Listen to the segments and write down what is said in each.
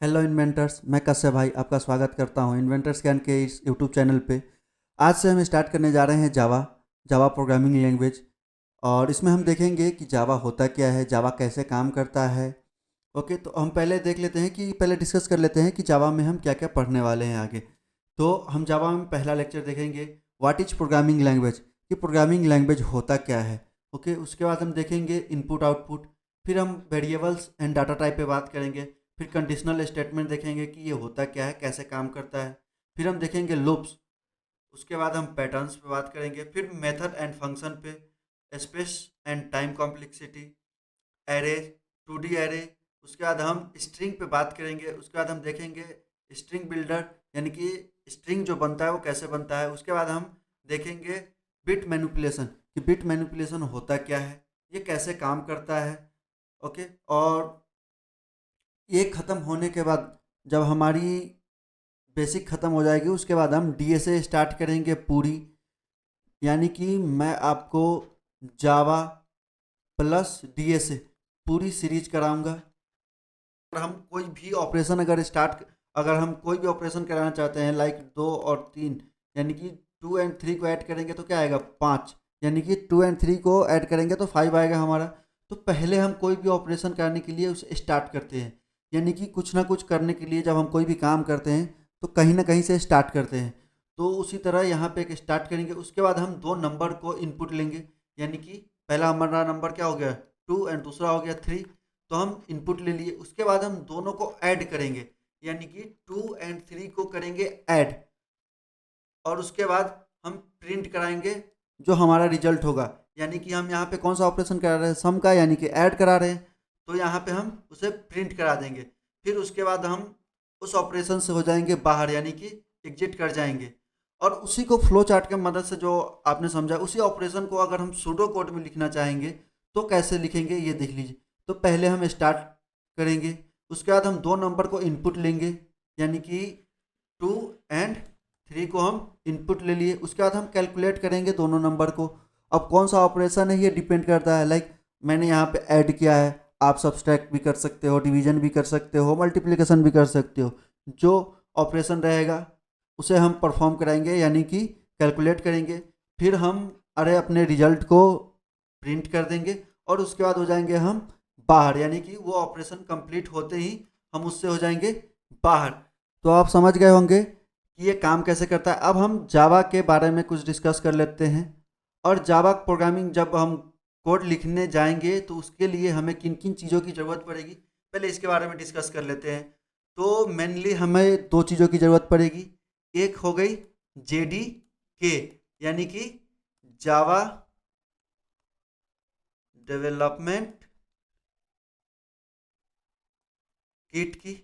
Hello inventors, मैं कश्यप भाई आपका स्वागत करता हूं इन्वेंटर्स ज्ञान के इस यूट्यूब चैनल पे। आज से हम स्टार्ट करने जा रहे हैं जावा प्रोग्रामिंग लैंग्वेज। और इसमें हम देखेंगे कि जावा होता क्या है, जावा कैसे काम करता है। ओके, तो हम पहले देख लेते हैं कि पहले डिस्कस कर लेते हैं कि जावा में हम क्या क्या पढ़ने वाले हैं आगे। तो हम जावा में पहला लेक्चर देखेंगे, व्हाट इज प्रोग्रामिंग लैंग्वेज, कि प्रोग्रामिंग लैंग्वेज होता क्या है। ओके, उसके बाद हम देखेंगे इनपुट आउटपुट। फिर हम वेरिएबल्स एंड डाटा टाइप पे बात करेंगे। फिर कंडीशनल स्टेटमेंट देखेंगे कि ये होता क्या है, कैसे काम करता है। फिर हम देखेंगे लूप्स। उसके बाद हम पैटर्न्स पे बात करेंगे। फिर मेथड एंड फंक्शन पे, space and time complexity, array, 2D array. उसके बाद हम स्ट्रिंग पे बात करेंगे। उसके बाद हम देखेंगे स्ट्रिंग बिल्डर, यानी कि स्ट्रिंग जो बनता है वो कैसे बनता है। उसके बाद हम देखेंगे बिट मैनिपुलेशन, कि बिट मैनिपुलेशन होता क्या है, ये कैसे काम करता है। ओके, और ये ख़त्म होने के बाद जब हमारी बेसिक ख़त्म हो जाएगी, उसके बाद हम डीएसए स्टार्ट करेंगे पूरी। यानी कि मैं आपको जावा प्लस डीएसए पूरी सीरीज कराऊंगा। अगर हम कोई भी ऑपरेशन अगर हम कोई भी ऑपरेशन कराना चाहते हैं, लाइक 2 और 3, यानी कि 2 एंड 3 को ऐड करेंगे तो क्या आएगा 5, यानी कि 2 एंड 3 को ऐड करेंगे तो 5 आएगा हमारा। तो पहले हम कोई भी ऑपरेशन करने के लिए उसे स्टार्ट करते हैं, यानी कि कुछ ना कुछ करने के लिए जब हम कोई भी काम करते हैं तो कहीं ना कहीं से स्टार्ट करते हैं। तो उसी तरह यहाँ पे एक स्टार्ट करेंगे। उसके बाद हम दो नंबर को इनपुट लेंगे, यानी कि पहला हमारा नंबर क्या हो गया 2 एंड दूसरा हो गया 3। तो हम इनपुट ले लिए। उसके बाद हम दोनों को ऐड करेंगे, यानी कि 2 एंड 3 को करेंगे ऐड। और उसके बाद हम प्रिंट कराएंगे जो हमारा रिजल्ट होगा, यानी कि हम यहाँ पे कौन सा ऑपरेशन करा रहे हैं, सम का, यानी कि ऐड करा रहे हैं। तो यहाँ पे हम उसे प्रिंट करा देंगे। फिर उसके बाद हम उस ऑपरेशन से हो जाएंगे बाहर, यानी कि एग्जिट कर जाएंगे। और उसी को फ्लो चार्ट के मदद से जो आपने समझा, उसी ऑपरेशन को अगर हम सूडो कोड में लिखना चाहेंगे तो कैसे लिखेंगे ये देख लीजिए। तो पहले हम स्टार्ट करेंगे। उसके बाद हम दो नंबर को इनपुट लेंगे, यानी कि 2 एंड 3 को हम इनपुट ले लिए। उसके बाद हम कैलकुलेट करेंगे दोनों नंबर को। अब कौन सा ऑपरेशन है ये डिपेंड करता है, लाइक मैंने यहाँ पे ऐड किया है, आप सब्सट्रैक्ट भी कर सकते हो, डिवीजन भी कर सकते हो, मल्टीप्लिकेशन भी कर सकते हो। जो ऑपरेशन रहेगा उसे हम परफॉर्म कराएंगे, यानी कि कैलकुलेट करेंगे। फिर हम अरे अपने रिजल्ट को प्रिंट कर देंगे और उसके बाद हो जाएंगे हम बाहर, यानी कि वो ऑपरेशन कंप्लीट होते ही हम उससे हो जाएंगे बाहर। तो आप समझ गए होंगे कि ये काम कैसे करता है। अब हम जावा के बारे में कुछ डिस्कस कर लेते हैं। और जावा प्रोग्रामिंग जब हम कोड लिखने जाएंगे तो उसके लिए हमें किन किन चीज़ों की ज़रूरत पड़ेगी, पहले इसके बारे में डिस्कस कर लेते हैं। तो मेनली हमें दो चीज़ों की ज़रूरत पड़ेगी। एक हो गई JDK, यानी कि जावा डेवलपमेंट किट की।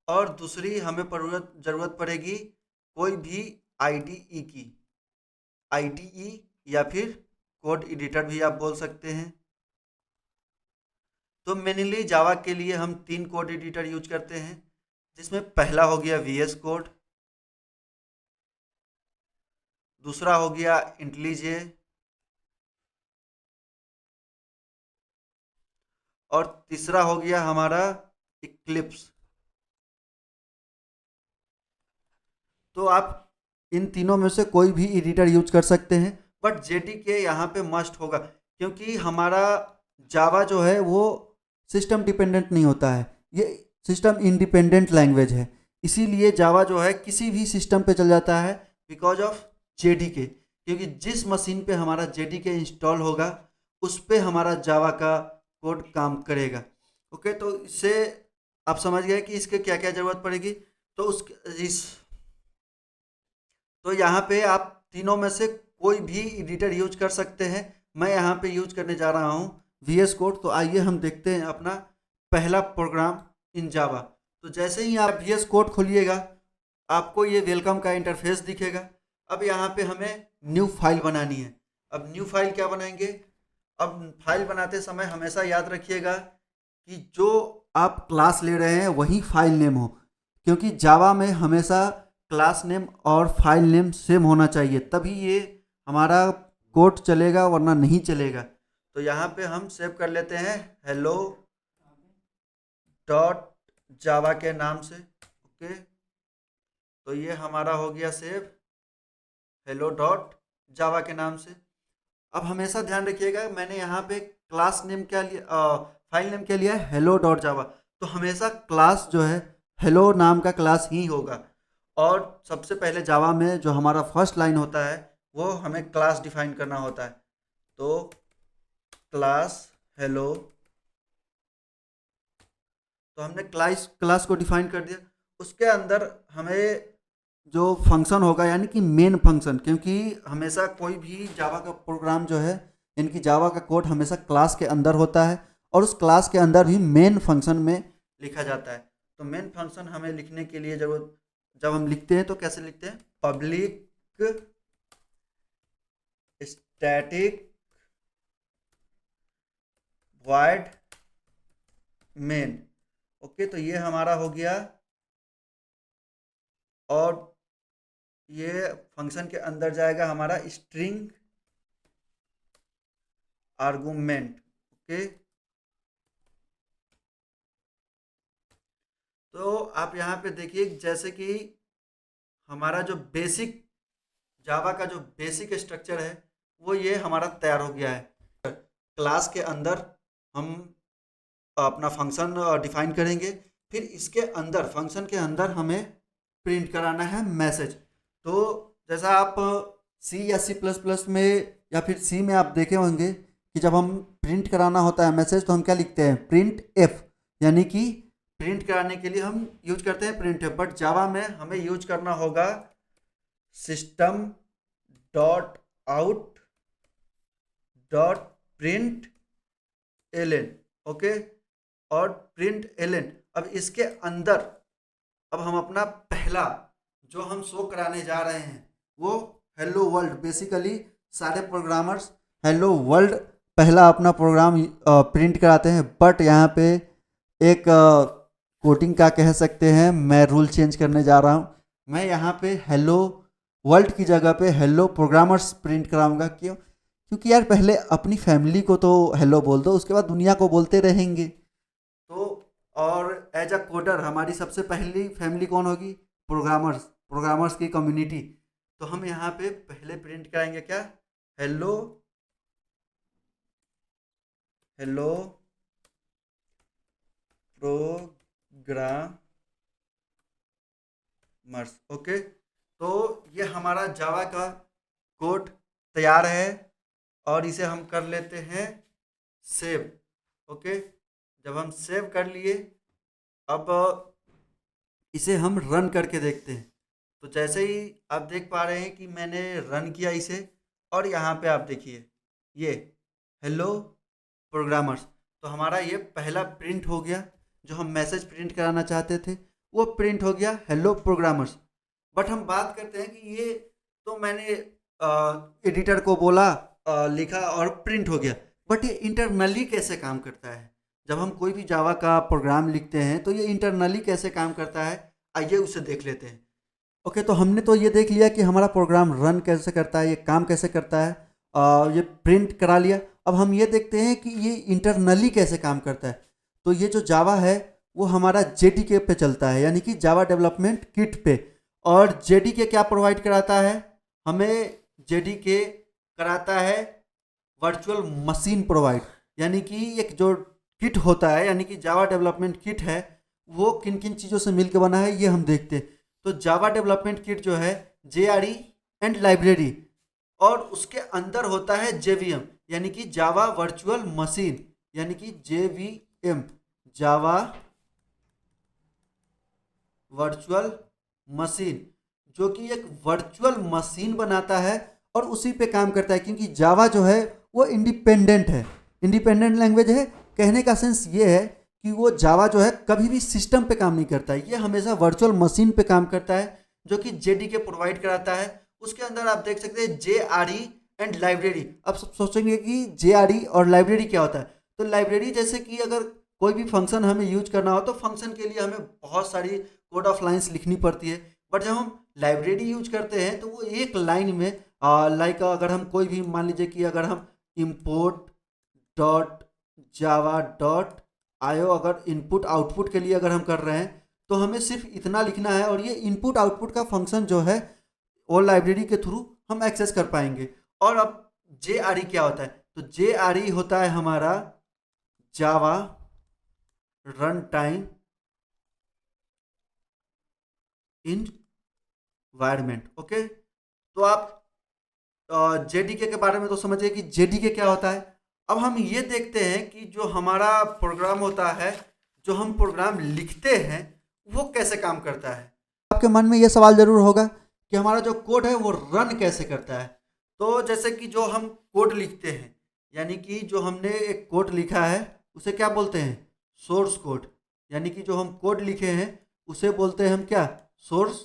और दूसरी हमें ज़रूरत पड़ेगी कोई भी IDE की, IDE या फिर कोड एडिटर भी आप बोल सकते हैं। तो मेनली जावा के लिए हम तीन कोड एडिटर यूज करते हैं, जिसमें पहला हो गया VS कोड, दूसरा हो गया इंटेलिजे, और तीसरा हो गया हमारा इक्लिप्स। तो आप इन तीनों में से कोई भी एडिटर यूज कर सकते हैं, बट JDK यहाँ पे मस्ट होगा, क्योंकि हमारा जावा जो है वो सिस्टम डिपेंडेंट नहीं होता है, ये सिस्टम इंडिपेंडेंट लैंग्वेज है। इसीलिए जावा जो है किसी भी सिस्टम पे चल जाता है बिकॉज ऑफ JDK, क्योंकि जिस मशीन पे हमारा JDK इंस्टॉल होगा उस पे हमारा जावा का कोड काम करेगा। ओके, तो इससे आप समझ गए कि इसके क्या क्या ज़रूरत पड़ेगी। तो उस इस तो यहाँ पे आप तीनों में से कोई भी एडिटर यूज कर सकते हैं। मैं यहाँ पे यूज करने जा रहा हूँ VS कोड। तो आइए हम देखते हैं अपना पहला प्रोग्राम इन जावा। तो जैसे ही आप VS कोड खोलिएगा आपको ये वेलकम का इंटरफेस दिखेगा। अब यहाँ पे हमें न्यू फाइल बनानी है। अब न्यू फाइल क्या बनाएंगे, अब फाइल बनाते समय हमेशा याद रखिएगा कि जो आप क्लास ले रहे हैं वही फाइल नेम हो, क्योंकि जावा में हमेशा क्लास नेम और फाइल नेम सेम होना चाहिए, तभी ये हमारा कोड चलेगा, वरना नहीं चलेगा। तो यहाँ पे हम सेव कर लेते हैं hello.java। जावा के नाम से। ओके, तो ये हमारा हो गया सेव हेलो डॉट जावा के नाम से। अब हमेशा ध्यान रखिएगा, मैंने यहाँ पे क्लास नेम क्या लिया, फाइल नेम क्या लिया है, हेलो डॉट जावा। तो हमेशा क्लास जो है हेलो नाम का क्लास ही होगा। और सबसे पहले जावा में जो हमारा फर्स्ट लाइन होता है वो हमें क्लास डिफाइन करना होता है। तो क्लास हेलो, तो हमने क्लास क्लास को डिफाइन कर दिया। उसके अंदर हमें जो फंक्शन होगा यानी कि मेन फंक्शन, क्योंकि हमेशा कोई भी जावा का प्रोग्राम जो है, इनकी जावा का कोड हमेशा क्लास के अंदर होता है और उस क्लास के अंदर ही मेन फंक्शन में लिखा जाता है। तो मेन फंक्शन हमें लिखने के लिए जब हम लिखते हैं तो कैसे लिखते हैं, public static void main. Okay, तो ये हमारा हो गया। और ये फंक्शन के अंदर जाएगा हमारा स्ट्रिंग आर्गुमेंट। ओके, तो आप यहाँ पे देखिए जैसे कि हमारा जो बेसिक जावा का जो बेसिक स्ट्रक्चर है वो ये हमारा तैयार हो गया है। क्लास के अंदर हम अपना फंक्शन डिफाइन करेंगे, फिर इसके अंदर फंक्शन के अंदर हमें प्रिंट कराना है मैसेज। तो जैसा आप सी या सी प्लस प्लस में या फिर सी में आप देखे होंगे कि जब हम प्रिंट कराना होता है मैसेज तो हम क्या लिखते हैं, प्रिंट एफ, यानी कि प्रिंट कराने के लिए हम यूज करते हैं प्रिंट एफ। बट जावा में हमें यूज करना होगा system dot out dot print L. Okay, और प्रिंट एल। अब इसके अंदर अब हम अपना पहला जो हम शो कराने जा रहे हैं वो हेलो वर्ल्ड। बेसिकली सारे प्रोग्रामर्स हेलो वर्ल्ड पहला अपना प्रोग्राम प्रिंट कराते हैं। बट यहाँ पे एक कोटिंग का कह सकते हैं, मैं रूल चेंज करने जा रहा हूँ। मैं यहाँ पे हेलो वर्ल्ड की जगह पे हेलो प्रोग्रामर्स प्रिंट कराऊंगा। क्यों? क्योंकि यार पहले अपनी फैमिली को तो हेलो बोल दो, उसके बाद दुनिया को बोलते रहेंगे। तो और एज अ कोडर हमारी सबसे पहली फैमिली कौन होगी, प्रोग्रामर्स, प्रोग्रामर्स की कम्युनिटी। तो हम यहाँ पे पहले प्रिंट कराएंगे क्या, हेलो हेलो प्रोग्रामर्स। ओके, तो ये हमारा जावा का कोड तैयार है और इसे हम कर लेते हैं सेव। ओके, जब हम सेव कर लिए अब इसे हम रन करके देखते हैं। तो जैसे ही आप देख पा रहे हैं कि मैंने रन किया इसे और यहाँ पे आप देखिए ये हेलो प्रोग्रामर्स। तो हमारा ये पहला प्रिंट हो गया, जो हम मैसेज प्रिंट कराना चाहते थे वो प्रिंट हो गया हेलो प्रोग्रामर्स। बट हम बात करते हैं कि ये तो मैंने एडिटर को बोला, लिखा और प्रिंट हो गया। बट ये इंटरनली कैसे काम करता है, जब हम कोई भी जावा का प्रोग्राम लिखते हैं तो ये इंटरनली कैसे काम करता है, आइए उसे देख लेते हैं। ओके, तो हमने तो ये देख लिया कि हमारा प्रोग्राम रन कैसे करता है, ये काम कैसे करता है, ये प्रिंट करा लिया। अब हम ये देखते हैं कि ये इंटरनली कैसे काम करता है। तो ये जो जावा है वो हमारा जेडीके पे चलता है, यानी कि जावा डेवलपमेंट किट पे। और जेडीके क्या प्रोवाइड कराता है हमें, जेडीके कराता है वर्चुअल मशीन प्रोवाइड। यानी कि एक जो किट होता है, यानी कि जावा डेवलपमेंट किट है, वो किन किन चीज़ों से मिलकर बना है ये हम देखते हैं। तो जावा डेवलपमेंट किट जो है जेआरई एंड लाइब्रेरी, और उसके अंदर होता है जेवीएम यानी कि जावा वर्चुअल मशीन, यानी कि जेवीएम जावा वर्चुअल मशीन, जो कि एक वर्चुअल मशीन बनाता है और उसी पे काम करता है। क्योंकि जावा जो है वो इंडिपेंडेंट है, इंडिपेंडेंट लैंग्वेज है। कहने का सेंस ये है कि वो जावा जो है कभी भी सिस्टम पे काम नहीं करता है, ये हमेशा वर्चुअल मशीन पे काम करता है, जो कि जेडीके प्रोवाइड कराता है। उसके अंदर आप देख सकते हैं जेआरई एंड लाइब्रेरी। अब सब सोचेंगे कि जेआरई और लाइब्रेरी क्या होता है। तो लाइब्रेरी जैसे कि अगर कोई भी फंक्शन हमें यूज करना हो तो फंक्शन के लिए हमें बहुत सारी कोड ऑफ लाइन्स लिखनी पड़ती है। बट जब हम लाइब्रेरी यूज करते हैं तो वो एक लाइन में, लाइक अगर हम कोई भी मान लीजिए कि अगर हम import डॉट जावा डॉट आयो अगर इनपुट आउटपुट के लिए अगर हम कर रहे हैं तो हमें सिर्फ इतना लिखना है, और ये इनपुट आउटपुट का फंक्शन जो है वो लाइब्रेरी के थ्रू हम एक्सेस कर पाएंगे। और अब जे आर ई क्या होता है? तो जे आर ई होता है हमारा जावा रन टाइम इन्वायरमेंट। ओके, तो आप जेडीके के बारे में तो समझिए कि जेडीके क्या होता है। अब हम ये देखते हैं कि जो हमारा प्रोग्राम होता है, जो हम प्रोग्राम लिखते हैं, वो कैसे काम करता है। आपके मन में ये सवाल जरूर होगा कि हमारा जो कोड है वो रन कैसे करता है। तो जैसे कि जो हम कोड लिखते हैं, यानी कि जो हमने एक कोड लिखा है उसे क्या बोलते हैं? Source code. यानी कि जो हम कोड लिखे हैं उसे बोलते हैं हम क्या? Source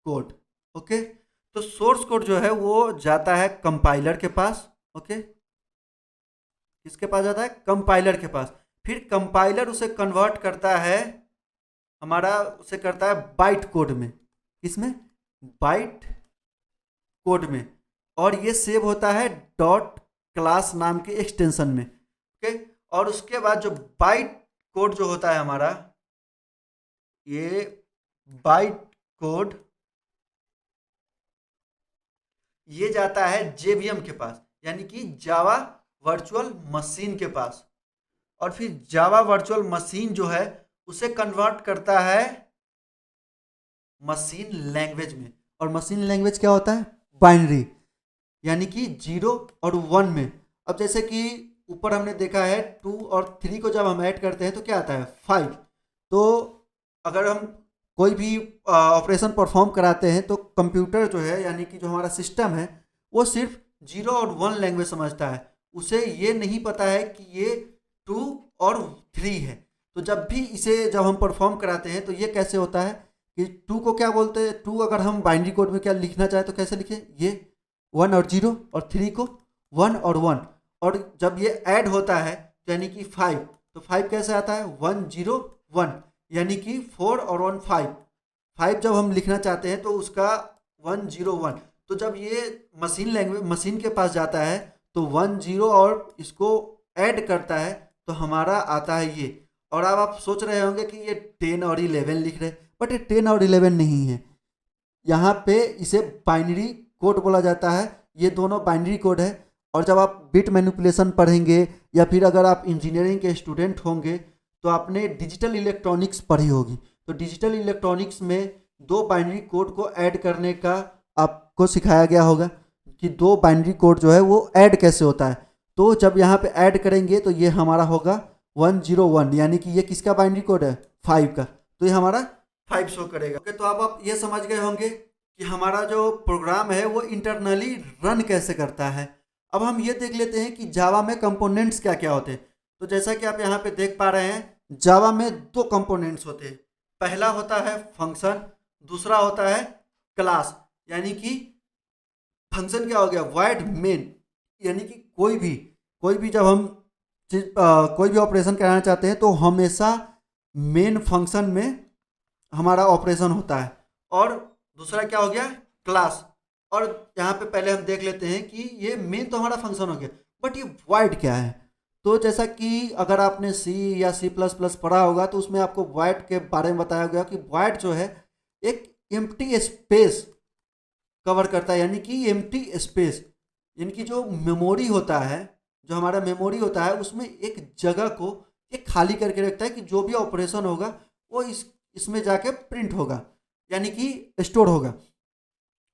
code. ओके, तो सोर्स कोड जो है वो जाता है कंपाइलर के पास। ओके, किसके पास जाता है? कंपाइलर के पास। फिर कंपाइलर उसे कन्वर्ट करता है, हमारा उसे करता है बाइट कोड में। किसमें? बाइट कोड में। और ये सेव होता है डॉट क्लास नाम के एक्सटेंशन में। ओके, और उसके बाद जो बाइट कोड जो होता है हमारा, ये बाइट कोड ये जाता है जेवीएम के पास, यानी कि जावा वर्चुअल मशीन के पास। और फिर जावा वर्चुअल मशीन जो है उसे कन्वर्ट करता है मशीन लैंग्वेज में। और मशीन लैंग्वेज क्या होता है? बाइनरी, यानी कि 0 और 1 में। अब जैसे कि ऊपर हमने देखा है 2 और 3 को जब हम ऐड करते हैं तो क्या आता है? 5। तो अगर हम कोई भी ऑपरेशन परफॉर्म कराते हैं तो कंप्यूटर जो है, यानी कि जो हमारा सिस्टम है, वो सिर्फ 0 और 1 लैंग्वेज समझता है। उसे ये नहीं पता है कि ये 2 और 3 है। तो जब भी इसे जब हम परफॉर्म कराते हैं तो ये कैसे होता है कि 2 को क्या बोलते हैं? 2 अगर हम बाइनरी कोड में क्या लिखना चाहें तो कैसे लिखें? ये 1 और 0, और 3 को 1 और 1। और जब ये ऐड होता है यानी कि 5, तो 5 कैसे आता है? 1 0 1, यानी कि 4 और 1 5। 5 जब हम लिखना चाहते हैं तो उसका 1 0 1। तो जब ये मशीन लैंग्वेज मशीन के पास जाता है तो 1 0 और इसको ऐड करता है तो हमारा आता है ये। और अब आप सोच रहे होंगे कि ये 10 और 11 लिख रहे हैं, बट ये 10 और 11 नहीं है। यहाँ पे इसे बाइनरी कोड बोला जाता है। ये दोनों बाइनरी कोड है। और जब आप बिट मैनिपुलेशन पढ़ेंगे या फिर अगर आप इंजीनियरिंग के स्टूडेंट होंगे तो आपने डिजिटल इलेक्ट्रॉनिक्स पढ़ी होगी। तो डिजिटल इलेक्ट्रॉनिक्स में 2 बाइनरी कोड को ऐड करने का आपको सिखाया गया होगा कि 2 बाइनरी कोड जो है वो ऐड कैसे होता है। तो जब यहाँ पे ऐड करेंगे तो ये हमारा होगा 1 0 1, यानी कि ये किसका बाइनरी कोड है? 5 का। तो ये हमारा 5 शो करेगा। ओके, तो अब आप ये समझ गए होंगे कि हमारा जो प्रोग्राम है वो इंटरनली रन कैसे करता है। अब हम ये देख लेते हैं कि जावा में कंपोनेंट्स क्या क्या होते हैं। तो जैसा कि आप यहाँ पे देख पा रहे हैं, जावा में 2 कंपोनेंट्स होते हैं। पहला होता है फंक्शन, दूसरा होता है क्लास। यानी कि फंक्शन क्या हो गया? वॉइड मेन, यानी कि कोई भी जब हम कोई भी ऑपरेशन कराना चाहते हैं तो हमेशा मेन फंक्शन में हमारा ऑपरेशन होता है। और दूसरा क्या हो गया? क्लास। और यहाँ पे पहले हम देख लेते हैं कि ये मेन तो हमारा फंक्शन हो गया, बट ये वॉइड क्या है। तो जैसा कि अगर आपने सी या C++ पढ़ा होगा तो उसमें आपको वॉइड के बारे में बताया गया कि वॉइड जो है एक एम्प्टी स्पेस कवर करता है। यानी कि एम्प्टी स्पेस, इनकी जो मेमोरी होता है, जो हमारा मेमोरी होता है उसमें एक जगह को ये खाली करके रखता है कि जो भी ऑपरेशन होगा वो इसमें जाके प्रिंट होगा, यानी कि स्टोर होगा।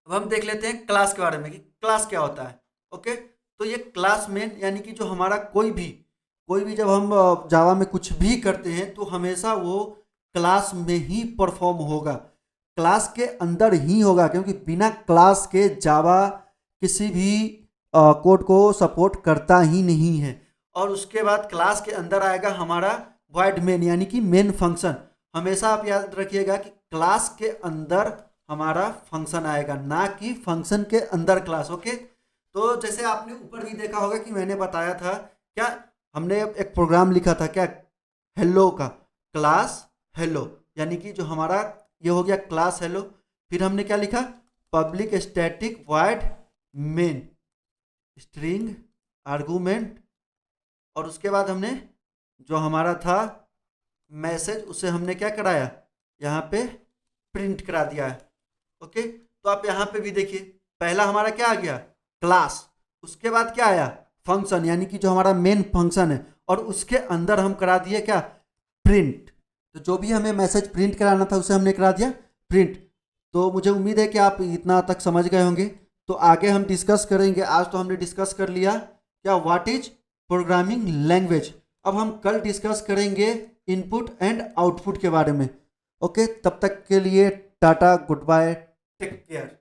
अब हम देख लेते हैं क्लास के बारे में कि क्लास क्या होता है। ओके, तो ये क्लास मेन, यानी कि जो हमारा कोई भी जब हम जावा में कुछ भी करते हैं तो हमेशा वो क्लास में ही परफॉर्म होगा, क्लास के अंदर ही होगा। क्योंकि बिना क्लास के जावा किसी भी कोड को सपोर्ट करता ही नहीं है। और उसके बाद क्लास के अंदर आएगा हमारा वॉइड मेन, यानी कि मेन फंक्शन। हमेशा आप याद रखिएगा कि क्लास के अंदर हमारा फंक्शन आएगा, ना कि फंक्शन के अंदर क्लास। ओके, तो जैसे आपने ऊपर भी देखा होगा कि मैंने बताया था, क्या हमने एक प्रोग्राम लिखा था क्या? हेलो का, क्लास हेलो, यानी कि जो हमारा ये हो गया क्लास हेलो। फिर हमने क्या लिखा? Public static void main string argument. और उसके बाद हमने जो हमारा था मैसेज, उसे हमने क्या कराया, यहाँ पे प्रिंट करा दिया है। ओके, तो आप यहाँ पे भी देखिए, पहला हमारा क्या आ गया, क्लास, उसके बाद क्या आया, फंक्शन, यानी कि जो हमारा मेन फंक्शन है, और उसके अंदर हम करा दिए क्या, प्रिंट। तो जो भी हमें मैसेज प्रिंट कराना था उसे हमने करा दिया प्रिंट। तो मुझे उम्मीद है कि आप इतना तक समझ गए होंगे। तो आगे हम डिस्कस करेंगे, आज तो हमने डिस्कस कर लिया क्या, व्हाट इज प्रोग्रामिंग लैंग्वेज। अब हम कल डिस्कस करेंगे इनपुट एंड आउटपुट के बारे में। ओके, तब तक के लिए टाटा, गुड बाय, टेक केयर।